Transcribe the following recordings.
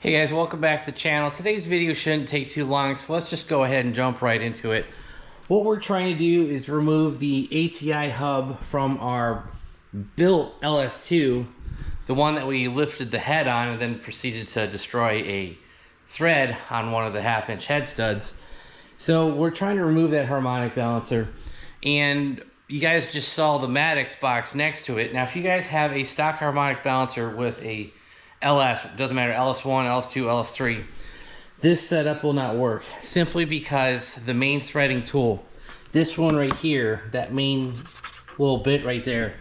Hey guys, welcome back to the channel. Today's video shouldn't take too long, so let's just go ahead and jump right into it. What we're trying to do is remove the ATI hub from our built LS2, the one that we lifted the head on and then proceeded to destroy a thread on one of the 1/2-inch head studs. So we're trying to remove that harmonic balancer, and you guys just saw the Maddox box next to it. Now if you guys have a stock harmonic balancer with a LS, it doesn't matter, LS1, LS2, LS3, this setup will not work simply because the main threading tool, this one right here, that main little bit right there,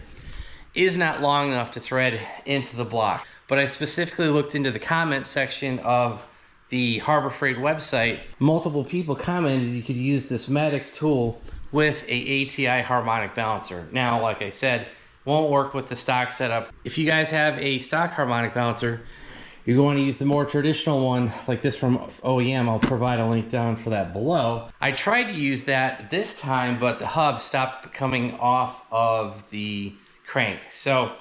is not long enough to thread into the block. But I specifically looked into the comment section of the Harbor Freight website. Multiple people commented you could use this Maddox tool with a ATI harmonic balancer. Now, like I said, won't work with the stock setup. If you guys have a stock harmonic balancer, you're going to use the more traditional one like this from OEM. I'll provide a link down for that below. I tried to use that this time, but the hub stopped coming off of the crank. So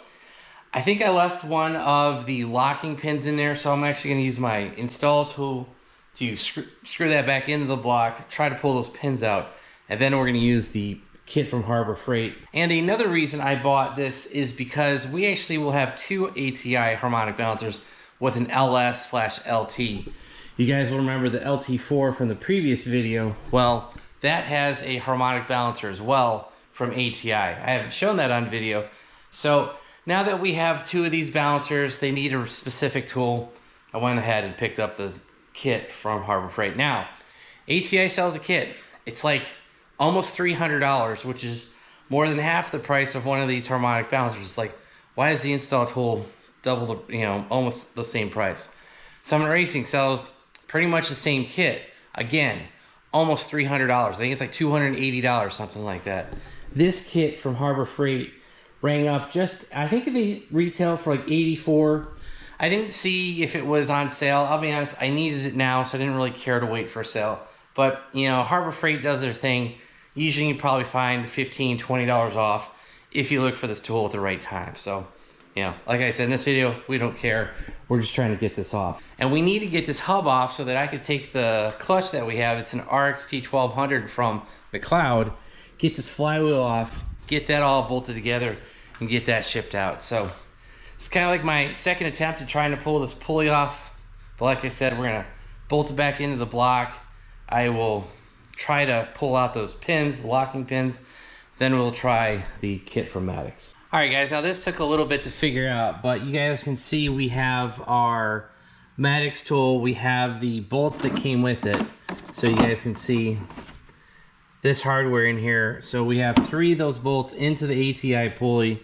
I think I left one of the locking pins in there, so I'm actually going to use my install tool to screw that back into the block, try to pull those pins out, and then we're going to use the kit from Harbor Freight. And another reason I bought this is because we actually will have two ATI harmonic balancers with an LS/LT. You guys will remember the LT4 from the previous video. Well, that has a harmonic balancer as well from ATI. I haven't shown that on video. So now that we have two of these balancers, they need a specific tool. I went ahead and picked up the kit from Harbor Freight. Now, ATI sells a kit. It's like almost $300, which is more than half the price of one of these harmonic balancers. It's like, why is the install tool double the, almost the same price? Summit Racing sells pretty much the same kit. Again, almost $300. I think it's like $280, something like that. This kit from Harbor Freight rang up just, I think they retail for like $84. I didn't see if it was on sale. I'll be honest, I needed it now, so I didn't really care to wait for a sale. But, Harbor Freight does their thing. Usually you probably find $15, $20 off if you look for this tool at the right time. So, like I said, in this video, we don't care. We're just trying to get this off. And we need to get this hub off so that I could take the clutch that we have. It's an RXT 1200 from McLeod. Get this flywheel off, get that all bolted together, and get that shipped out. So it's kind of like my second attempt at trying to pull this pulley off. But like I said, we're going to bolt it back into the block. I will try to pull out those pins, locking pins, then we'll try the kit from Maddox. Alright guys, now this took a little bit to figure out, but you guys can see we have our Maddox tool, we have the bolts that came with it, so you guys can see this hardware in here. So we have 3 of those bolts into the ATI pulley.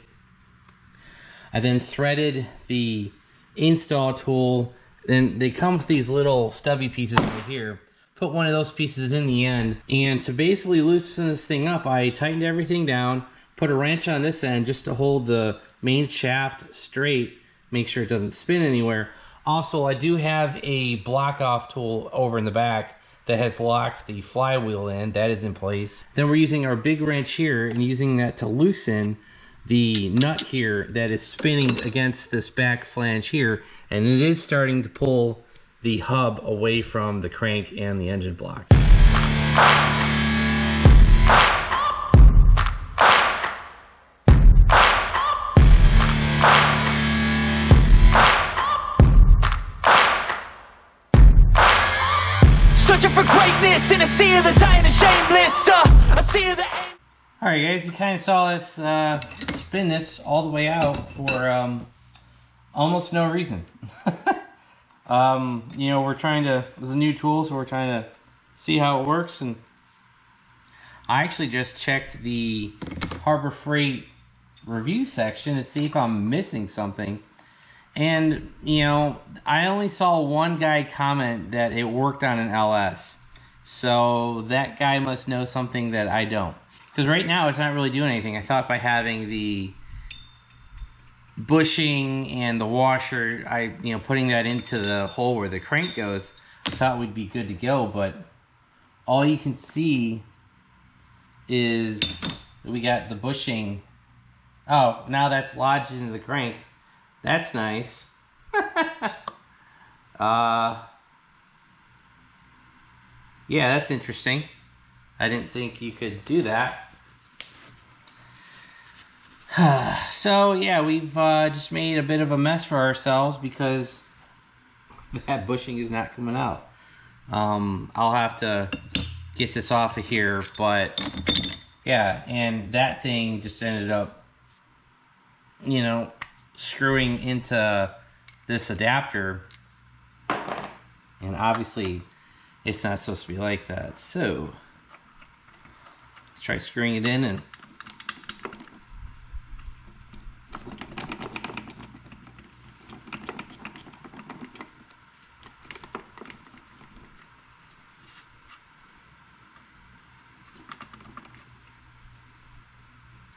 I then threaded the install tool, then they come with these little stubby pieces over here. Put one of those pieces in the end, and to basically loosen this thing up, I tightened everything down, put a wrench on this end just to hold the main shaft straight, make sure it doesn't spin anywhere. Also, I do have a block off tool over in the back that has locked the flywheel in. That is in place. Then we're using our big wrench here and using that to loosen the nut here that is spinning against this back flange here, and it is starting to pull the hub away from the crank and the engine block. Searching for greatness in a sea of the dying and shameless, a sea of the... Alright guys, you kind of saw us spin this all the way out for almost no reason. We're trying to, it's a new tool, so we're trying to see how it works. And I actually just checked the Harbor Freight review section to see if I'm missing something. And, I only saw one guy comment that it worked on an LS. So that guy must know something that I don't. Because right now it's not really doing anything. I thought by having the bushing and the washer, putting that into the hole where the crank goes, I thought we'd be good to go, but all you can see is we got the bushing. Oh, now that's lodged into the crank. That's nice. Yeah, that's interesting. I didn't think you could do that. So yeah, we've just made a bit of a mess for ourselves because that bushing is not coming out. I'll have to get this off of here, but yeah, and that thing just ended up, you know, screwing into this adapter, and obviously it's not supposed to be like that. So let's try screwing it in. And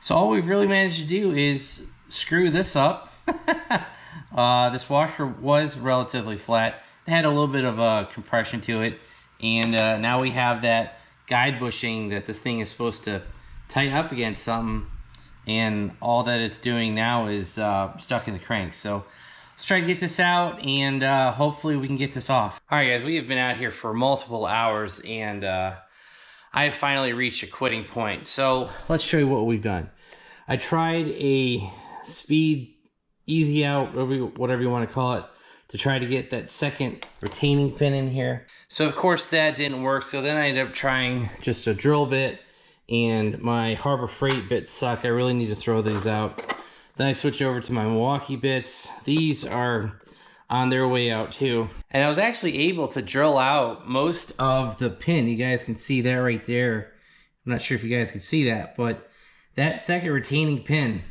so all we've really managed to do is screw this up. This washer was relatively flat. It had a little bit of a compression to it. And now we have that guide bushing that this thing is supposed to tighten up against something. And all that it's doing now is stuck in the crank. So let's try to get this out, and hopefully we can get this off. All right, guys, we have been out here for multiple hours, and I have finally reached a quitting point. So let's show you what we've done. I tried a speed easy out, whatever you want to call it, to try to get that second retaining pin in here. So of course that didn't work. So then I ended up trying just a drill bit, and my Harbor Freight bits suck. I really need to throw these out. Then I switched over to my Milwaukee bits. These are on their way out too. And I was actually able to drill out most of the pin. You guys can see that right there. I'm not sure if you guys can see that, but that second retaining pin,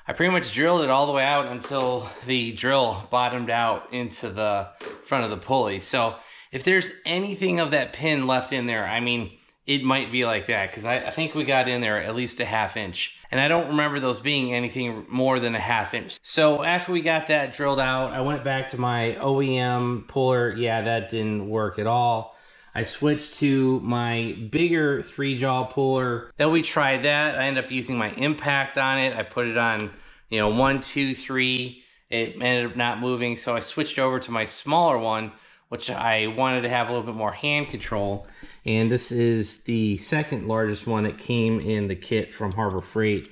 I pretty much drilled it all the way out until the drill bottomed out into the front of the pulley. So if there's anything of that pin left in there, I mean, it might be like that, because I think we got in there at least a ½ inch. And I don't remember those being anything more than a ½ inch. So after we got that drilled out, I went back to my OEM puller. Yeah, that didn't work at all. I switched to my bigger 3-jaw puller. Then we tried that. I ended up using my impact on it. I put it on, 1, 2, 3. It ended up not moving, so I switched over to my smaller one, which I wanted to have a little bit more hand control. And this is the second largest one that came in the kit from Harbor Freight.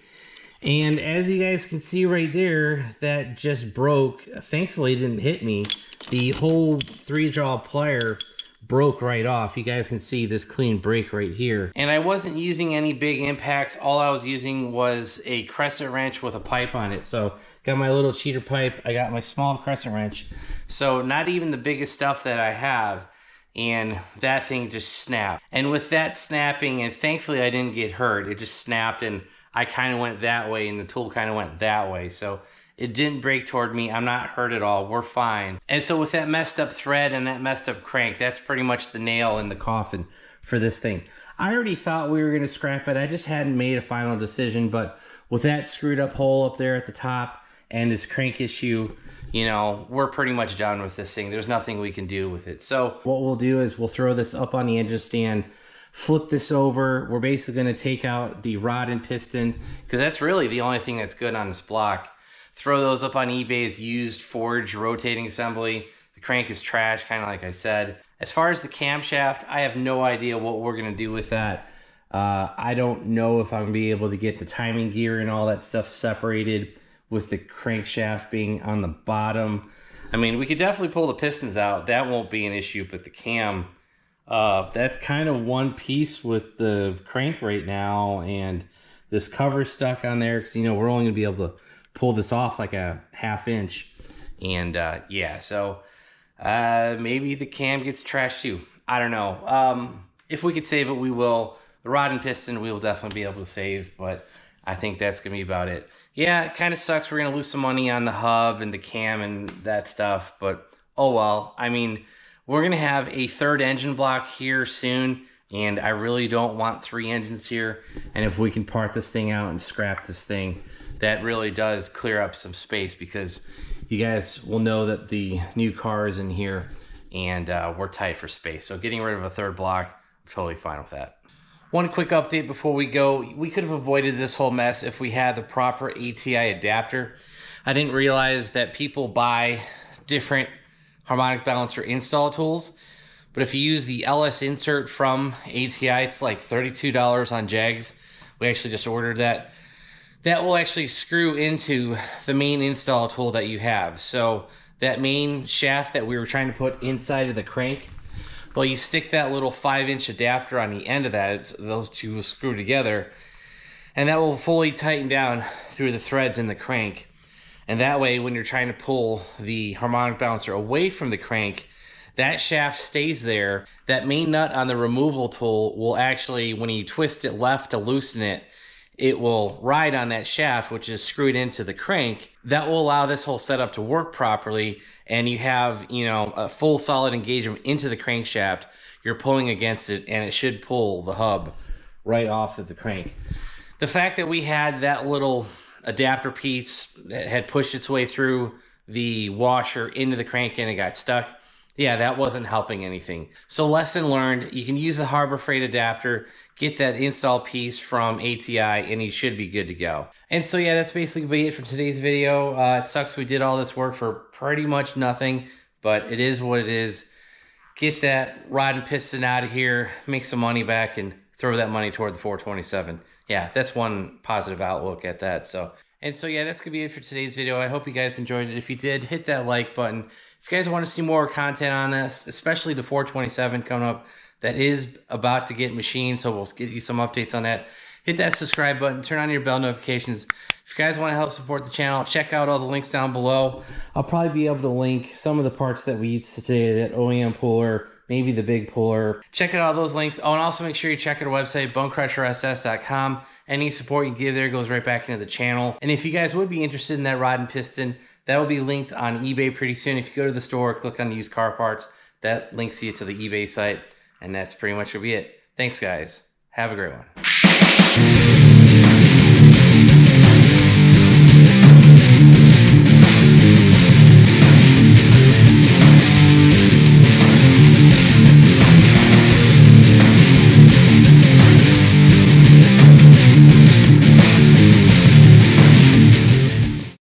And as you guys can see right there, that just broke. Thankfully, it didn't hit me. The whole 3-jaw plier broke right off. You guys can see this clean break right here. And I wasn't using any big impacts. All I was using was a crescent wrench with a pipe on it. So got my little cheater pipe. I got my small crescent wrench. So not even the biggest stuff that I have. And that thing just snapped. And with that snapping, and thankfully I didn't get hurt, it just snapped, and I kind of went that way and the tool kind of went that way. So it didn't break toward me. I'm not hurt at all. We're fine. And so with that messed up thread and that messed up crank, that's pretty much the nail in the coffin for this thing. I already thought we were going to scrap it. I just hadn't made a final decision. But with that screwed up hole up there at the top and this crank issue, we're pretty much done with this thing. There's nothing we can do with it. So what we'll do is we'll throw this up on the engine stand, flip this over. We're basically going to take out the rod and piston, because that's really the only thing that's good on this block. Throw those up on eBay's used forged rotating assembly. The crank is trash, kind of like I said. As far as the camshaft, I have no idea what we're going to do with that. I don't know if I'm going to be able to get the timing gear and all that stuff separated with the crankshaft being on the bottom. I mean, we could definitely pull the pistons out. That won't be an issue, but the cam, that's kind of one piece with the crank right now, and this cover's stuck on there because, we're only going to be able to pull this off like a ½ inch. And yeah, so maybe the cam gets trashed too. I don't know. If we could save it, we will. The rod and piston we will definitely be able to save, but I think that's going to be about it. Yeah, it kind of sucks. We're going to lose some money on the hub and the cam and that stuff, but oh well. I mean, we're going to have a third engine block here soon, and I really don't want 3 engines here. And if we can part this thing out and scrap this thing, that really does clear up some space, because you guys will know that the new car is in here, and we're tight for space. So getting rid of a third block, I'm totally fine with that. One quick update before we go. We could have avoided this whole mess if we had the proper ATI adapter. I didn't realize that people buy different harmonic balancer install tools. But if you use the LS Insert from ATI, it's like $32 on Jags. We actually just ordered that. That will actually screw into the main install tool that you have. So that main shaft that we were trying to put inside of the crank, well, you stick that little 5-inch adapter on the end of that. Those two will screw together, and that will fully tighten down through the threads in the crank. And that way, when you're trying to pull the harmonic balancer away from the crank, that shaft stays there. That main nut on the removal tool will actually, when you twist it left to loosen it, it will ride on that shaft, which is screwed into the crank. That will allow this whole setup to work properly, and you have, you know, a full solid engagement into the crankshaft. You're pulling against it, and it should pull the hub right off of the crank. The fact that we had that little adapter piece that had pushed its way through the washer into the crank and it got stuck, yeah, that wasn't helping anything. So lesson learned, you can use the Harbor Freight adapter, get that install piece from ATI, and you should be good to go. And so yeah, that's basically it for today's video. It sucks we did all this work for pretty much nothing, but it is what it is. Get that rod and piston out of here, make some money back, and throw that money toward the 427. Yeah, that's one positive outlook at that. So yeah, that's gonna be it for today's video. I hope you guys enjoyed it. If you did, hit that like button. If you guys want to see more content on this, especially the 427 coming up, that is about to get machined, so we'll get you some updates on that. Hit that subscribe button, turn on your bell notifications. If you guys want to help support the channel, check out all the links down below. I'll probably be able to link some of the parts that we used today, that OEM puller, maybe the big puller. Check out all those links. Oh, and also make sure you check out our website, BonecrrusherSS.com. Any support you give there goes right back into the channel. And if you guys would be interested in that rod and piston, that will be linked on eBay pretty soon. If you go to the store, click on used car parts, that links you to the eBay site. And that's pretty much gonna be it. Thanks, guys. Have a great one.